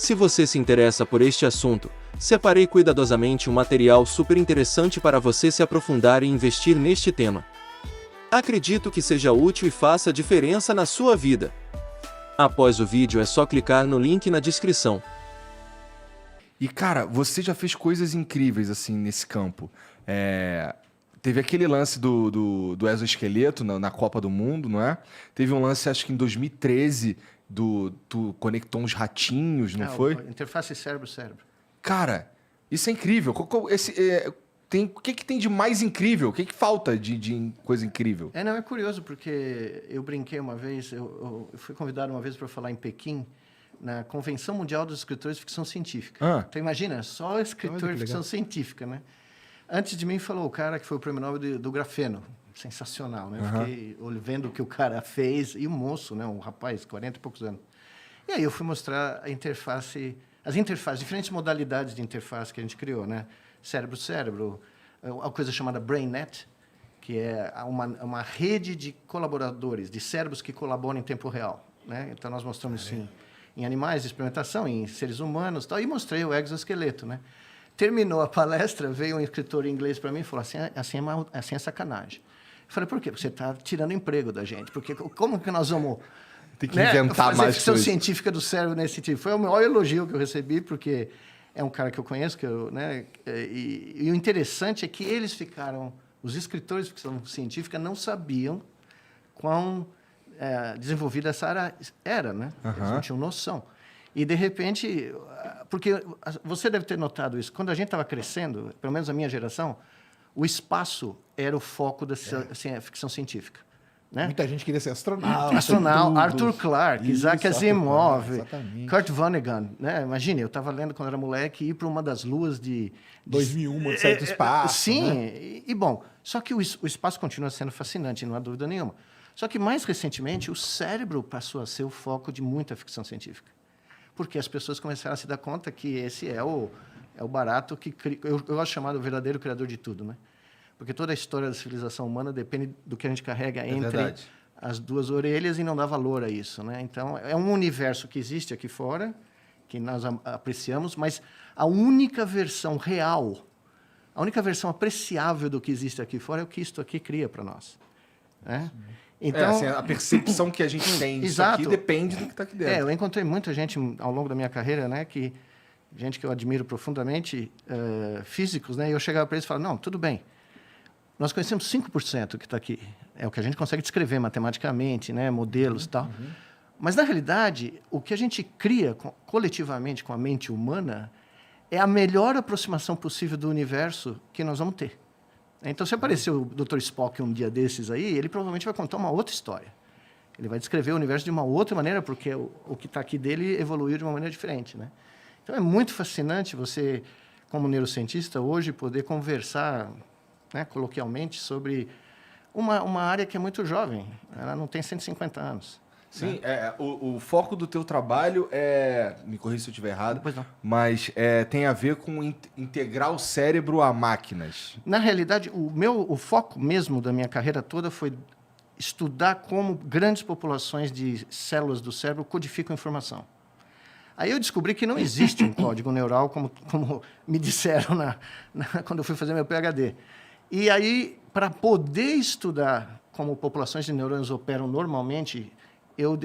Se você se interessa por este assunto, separei cuidadosamente um material super interessante para você se aprofundar e investir neste tema. Acredito que seja útil e faça diferença na sua vida. Após o vídeo é só clicar no link na descrição. E, cara, você já fez coisas incríveis, assim, nesse campo. Teve aquele lance do exoesqueleto na Copa do Mundo, não é? Teve um lance, acho que em 2013, tu conectou uns ratinhos, não foi? Interface cérebro-cérebro. Cara, isso é incrível. O que tem de mais incrível? O que falta de coisa incrível? Não, é curioso, porque eu brinquei uma vez, eu fui convidado uma vez para falar em Pequim, na Convenção Mundial dos Escritores de Ficção Científica. Então, imagina, só escritor de ficção científica, né? Antes de mim falou o cara que foi o prêmio Nobel do grafeno. Sensacional, né? Eu fiquei vendo o que o cara fez. E o moço, né? Um rapaz, 40 e poucos anos. E aí eu fui mostrar as interfaces, diferentes modalidades de interface que a gente criou, né? Cérebro-cérebro, uma coisa chamada BrainNet, que é uma rede de colaboradores, de cérebros que colaboram em tempo real, né? Então, nós mostramos isso em animais de experimentação, em seres humanos, tal, e mostrei o exoesqueleto, né? Terminou a palestra, veio um escritor em inglês para mim e falou assim é sacanagem. Eu falei, por quê? Porque você está tirando emprego da gente. Porque como que nós vamos... Tem que inventar fazer mais ficção coisas. científica do cérebro nesse sentido. Foi o maior elogio que eu recebi, porque é um cara que eu conheço, né? E o interessante é que os escritores de ficção científica não sabiam quão desenvolvida essa área era, né? Eles não tinham noção. E, de repente, porque você deve ter notado isso, quando a gente estava crescendo, pelo menos a minha geração, o espaço era o foco da ficção científica. Né? Muita gente queria ser astronauta. Arthur Clarke, Isaac Asimov, exatamente. Kurt Vonnegut. Né? Imagine, eu estava lendo quando era moleque ir para uma das luas de 2001, de sair do espaço. Sim, né? e bom, só que o espaço continua sendo fascinante, não há dúvida nenhuma. Só que, mais recentemente, o cérebro passou a ser o foco de muita ficção científica. Porque as pessoas começaram a se dar conta que esse é o barato que eu gosto de chamar de verdadeiro criador de tudo, né? Porque toda a história da civilização humana depende do que a gente carrega entre as duas orelhas e não dá valor a isso, né? Então, é um universo que existe aqui fora, que nós apreciamos, mas a única versão real, a única versão apreciável do que existe aqui fora é o que isto aqui cria para nós, né? Então, assim, a percepção que a gente tem disso aqui depende do que está aqui dentro. Eu encontrei muita gente ao longo da minha carreira, né, gente que eu admiro profundamente, físicos, né, e eu chegava para eles e falava, não, tudo bem, nós conhecemos 5% que está aqui, é o que a gente consegue descrever matematicamente, né, modelos e tal, mas, na realidade, o que a gente cria coletivamente com a mente humana é a melhor aproximação possível do universo que nós vamos ter. Então, se aparecer o Dr. Spock um dia desses aí, ele provavelmente vai contar uma outra história. Ele vai descrever o universo de uma outra maneira, porque o que está aqui dele evoluiu de uma maneira diferente, né? Então, é muito fascinante você, como neurocientista, hoje poder conversar, né, coloquialmente sobre uma área que é muito jovem. Ela não tem 150 anos. Sim, o foco do teu trabalho me corrija se eu estiver errado, Pois não. mas tem a ver com integrar o cérebro a máquinas. Na realidade, o foco mesmo da minha carreira toda foi estudar como grandes populações de células do cérebro codificam informação. Aí eu descobri que não existe um código neural, como me disseram quando eu fui fazer meu PhD. E aí, para poder estudar como populações de neurônios operam normalmente, eu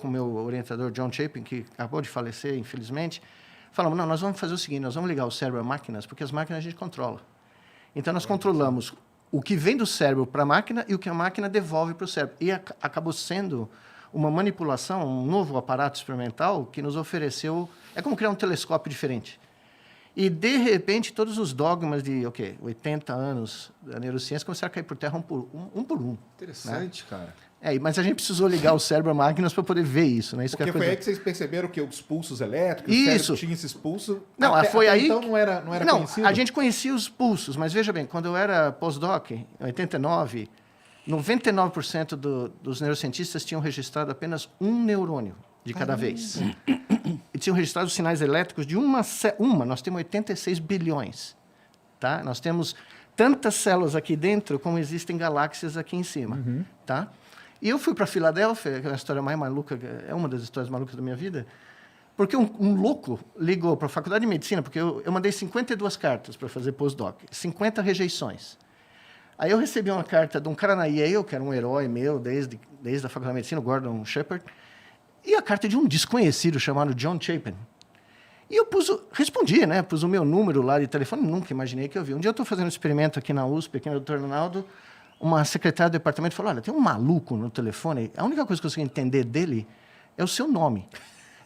com o meu orientador John Chapin, que acabou de falecer, infelizmente, falamos, não, nós vamos fazer o seguinte, nós vamos ligar o cérebro a máquinas, porque as máquinas a gente controla. Então, nós controlamos o que vem do cérebro para a máquina e o que a máquina devolve para o cérebro. E acabou sendo uma manipulação, um novo aparato experimental que nos ofereceu... É como criar um telescópio diferente. E, de repente, todos os dogmas de 80 anos da neurociência começaram a cair por terra um por um. Interessante, né? cara. Mas a gente precisou ligar o cérebro a máquinas para poder ver isso, né? Isso Porque que é foi aí que vocês perceberam que os pulsos elétricos, Isso. o cérebro tinha esses pulsos. Não, foi aí... Então não era conhecido? A gente conhecia os pulsos, mas veja bem, quando eu era postdoc, em 89, 99% dos neurocientistas tinham registrado apenas um neurônio de cada vez. E tinham registrado os sinais elétricos de nós temos 86 bilhões. Tá? Nós temos tantas células aqui dentro como existem galáxias aqui em cima. Tá? E eu fui para Filadélfia, que é a história mais maluca, é uma das histórias malucas da minha vida, Porque um louco ligou para a Faculdade de Medicina, porque eu mandei 52 cartas para fazer pós-doc, 50 rejeições. Aí eu recebi uma carta de um cara na Yale, que era um herói meu desde a Faculdade de Medicina, o Gordon Shepard, e a carta de um desconhecido chamado John Chapin. E eu respondi, né? Pus o meu número lá de telefone, nunca imaginei que eu vi. Um dia eu estou fazendo um experimento aqui na USP, aqui no Dr. Ronaldo, uma secretária do departamento falou, olha, tem um maluco no telefone, a única coisa que eu consigo entender dele é o seu nome.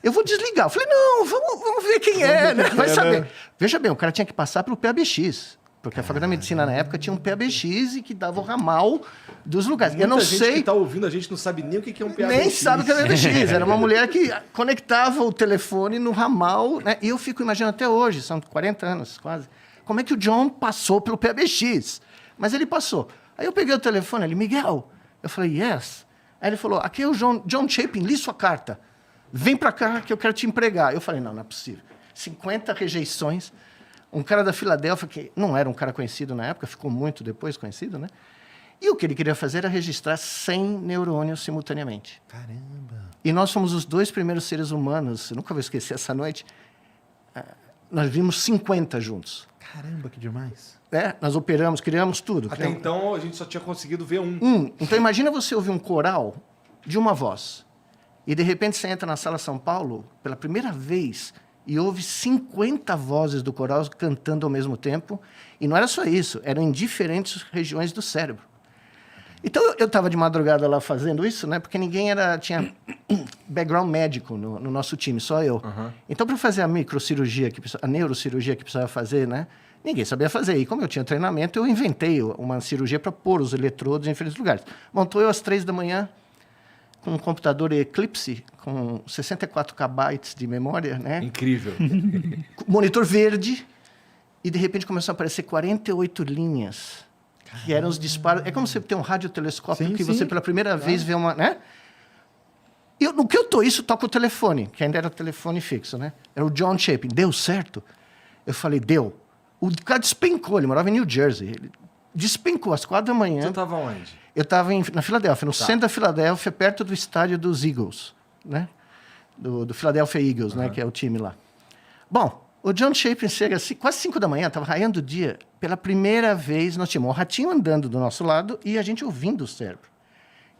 Eu vou desligar. Eu falei, não, vamos ver quem é, né? Vai saber. Veja bem, o cara tinha que passar pelo PABX, porque a Faculdade de Medicina, na época, tinha um PABX e que dava o ramal dos lugares. Eu não Muita gente sei... que está ouvindo, a gente não sabe nem o que é um PABX. Nem sabe o que é PABX. Era uma mulher que conectava o telefone no ramal, né? E eu fico imaginando até hoje, são 40 anos quase, como é que o John passou pelo PABX. Mas ele passou. Aí eu peguei o telefone, ele, Miguel. Eu falei, yes. Aí ele falou, aqui é o John Chapin, li sua carta. Vem para cá que eu quero te empregar. Eu falei, não é possível. 50 rejeições. Um cara da Filadélfia, que não era um cara conhecido na época, ficou muito depois conhecido, né? E o que ele queria fazer era registrar 100 neurônios simultaneamente. Caramba. E nós fomos os 2 primeiros seres humanos, eu nunca vou esquecer essa noite, nós vimos 50 juntos. Caramba, que demais. Nós operamos, criamos tudo. Até então, a gente só tinha conseguido ver um. Então, imagina você ouvir um coral de uma voz. E, de repente, você entra na Sala São Paulo, pela primeira vez, e ouve 50 vozes do coral cantando ao mesmo tempo. E não era só isso, eram em diferentes regiões do cérebro. Então, eu estava de madrugada lá fazendo isso, né? Porque ninguém tinha background médico no nosso time, só eu. Uhum. Então, para fazer a microcirurgia, a neurocirurgia que precisava fazer, né? Ninguém sabia fazer. E como eu tinha treinamento, eu inventei uma cirurgia para pôr os eletrodos em diferentes lugares. Montou eu às 3 da manhã, com um computador Eclipse, com 64 KB de memória, né? Incrível. Monitor verde, e de repente começou a aparecer 48 linhas, que eram os disparos. É como você ter um radiotelescópio Sim, que sim. você pela primeira vez vê uma, né? No que eu tô isso, toca o telefone, que ainda era telefone fixo, né? Era o John Chapin. Deu certo? Eu falei, deu. O cara despencou, ele morava em New Jersey. Ele despencou às 4 da manhã. Você estava onde? Eu estava na Filadélfia, no centro da Filadélfia, perto do estádio dos Eagles, né? Do Philadelphia Eagles, né? Que é o time lá. Bom, o John Chapin chega assim, quase 5 da manhã, estava raiando o dia. Pela primeira vez, nós tínhamos um ratinho andando do nosso lado e a gente ouvindo o cérebro.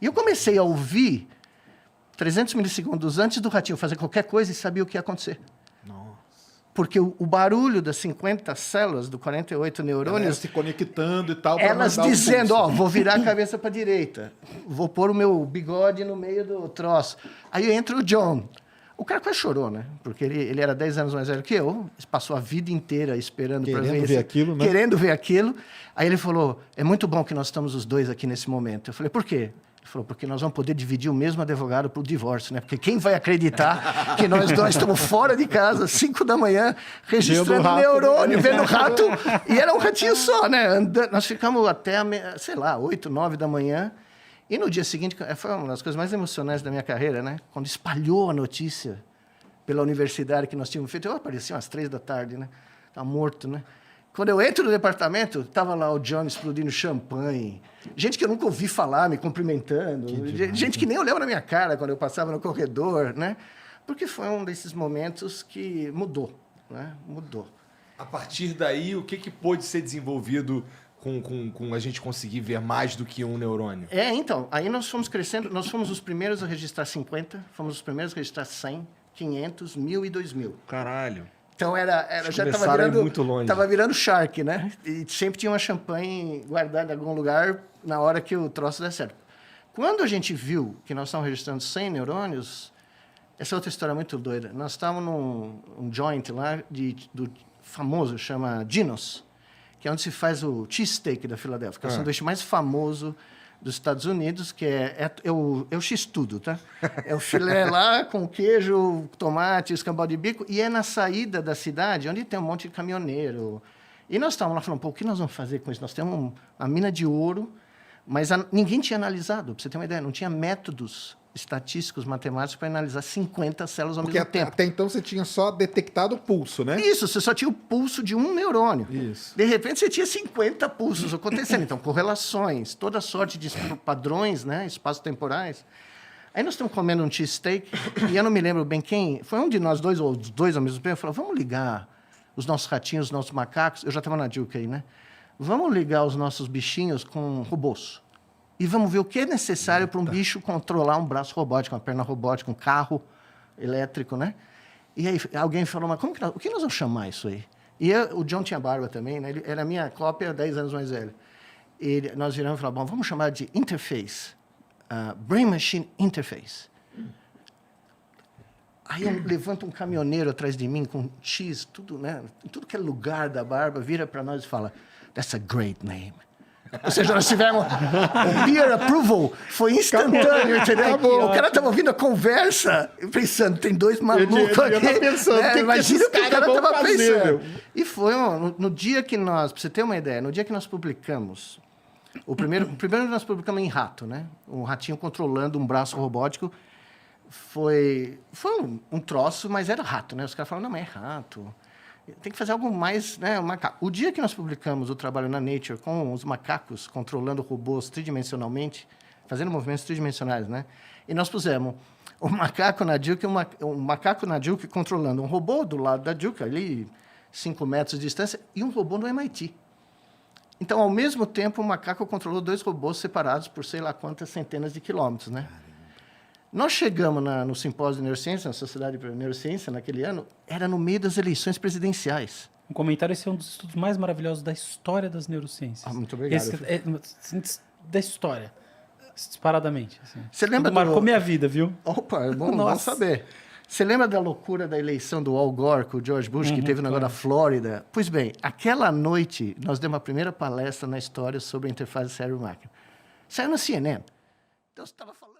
E eu comecei a ouvir 300 milissegundos antes do ratinho fazer qualquer coisa e sabia o que ia acontecer. Porque o barulho das 50 células, do 48 neurônios... Elas se conectando e tal. pra Elas mandar o dizendo, pulso. vou virar a cabeça para a direita, vou pôr o meu bigode no meio do troço. Aí entra o John. O cara quase chorou, né? Porque ele era 10 anos mais velho que eu, passou a vida inteira esperando para Querendo ver aquilo, né? Querendo ver aquilo. Aí ele falou, é muito bom que nós estamos os dois aqui nesse momento. Eu falei, por quê? Ele falou, porque nós vamos poder dividir o mesmo advogado para o divórcio, né? Porque quem vai acreditar que nós dois estamos fora de casa, 5 da manhã, registrando rato, neurônio, vendo rato, e era um ratinho só, né? Nós ficamos até, sei lá, 8, 9 da manhã, e no dia seguinte, foi uma das coisas mais emocionantes da minha carreira, né? Quando espalhou a notícia pela universidade que nós tínhamos feito, eu apareci umas 3 da tarde, né? Tá morto, né? Quando eu entro no departamento, estava lá o John explodindo champanhe, gente que eu nunca ouvi falar, me cumprimentando, gente que nem olhava na minha cara quando eu passava no corredor, né? Porque foi um desses momentos que mudou, né? Mudou. A partir daí, o que pôde ser desenvolvido com a gente conseguir ver mais do que um neurônio? Então, aí nós fomos crescendo, nós fomos os primeiros a registrar 50, fomos os primeiros a registrar 100, 500, 1.000 e 2.000. Caralho. Então já estava virando Shark, né? E sempre tinha uma champanhe guardada em algum lugar na hora que o troço der certo. Quando a gente viu que nós estávamos registrando 100 neurônios, essa é outra história muito doida. Nós estávamos num joint lá do famoso, chama Geno's, que é onde se faz o cheesesteak da Filadélfia, que é o sanduíche mais famoso dos Estados Unidos, que é o X-tudo, tá? É o filé lá com queijo, tomate, escambau de bico, e é na saída da cidade, onde tem um monte de caminhoneiro. E nós estávamos lá falando, pô, o que nós vamos fazer com isso? Nós temos uma mina de ouro, mas ninguém tinha analisado, para você ter uma ideia, não tinha métodos estatísticos, matemáticos, para analisar 50 células ao Porque mesmo tempo. até então você tinha só detectado o pulso, né? Isso, você só tinha o pulso de um neurônio. Isso. De repente, você tinha 50 pulsos acontecendo. Então, correlações, toda sorte de padrões, né, espaço-temporais. Aí nós estamos comendo um cheesesteak e eu não me lembro bem quem. Foi um de nós dois, ou os dois ao mesmo tempo, falou, vamos ligar os nossos ratinhos, os nossos macacos. Eu já estava na Duke aí, né? Vamos ligar os nossos bichinhos com robôs. E vamos ver o que é necessário para um bicho controlar um braço robótico, uma perna robótica, um carro elétrico, né? E aí alguém falou, mas o que nós vamos chamar isso aí? E o John tinha barba também, né? Ele era a minha cópia, 10 anos mais velho. Nós viramos e falamos, bom, vamos chamar de interface. Brain Machine Interface. Aí levanta um caminhoneiro atrás de mim com X, tudo, né? Em tudo que é lugar da barba, vira para nós e fala, that's a great name. Ou seja, nós tivemos o peer approval, foi instantâneo, entendeu? O cara estava ouvindo a conversa, pensando, tem dois malucos aqui. Tá pensando, né? Imagina o que o cara estava pensando. Meu. E foi no dia que nós, para você ter uma ideia, no dia que nós publicamos, o primeiro nós publicamos em rato, né? Um ratinho controlando um braço robótico. Foi um troço, mas era rato, né? Os caras falaram, não, mas é rato. Tem que fazer algo mais, né? Macaco. O dia que nós publicamos o trabalho na Nature com os macacos controlando robôs tridimensionalmente, fazendo movimentos tridimensionais, né? E nós pusemos o macaco na Duke, um macaco na Duke controlando um robô do lado da Duke, ali 5 metros de distância, e um robô no MIT. Então, ao mesmo tempo, o macaco controlou 2 robôs separados por sei lá quantas centenas de quilômetros, né? Nós chegamos no simpósio de neurociência, na Sociedade de Neurociência, naquele ano, era no meio das eleições presidenciais. Um comentário, esse é um dos estudos mais maravilhosos da história das neurociências. Muito obrigado. Da história, disparadamente. Assim. Você lembra marcou minha vida, viu? Opa, é bom saber. Você lembra da loucura da eleição do Al Gore com o George Bush, que teve o negócio da Flórida? Pois bem, aquela noite, nós demos a primeira palestra na história sobre a interface cérebro-máquina. Saiu na CNN. Então, você estava falando...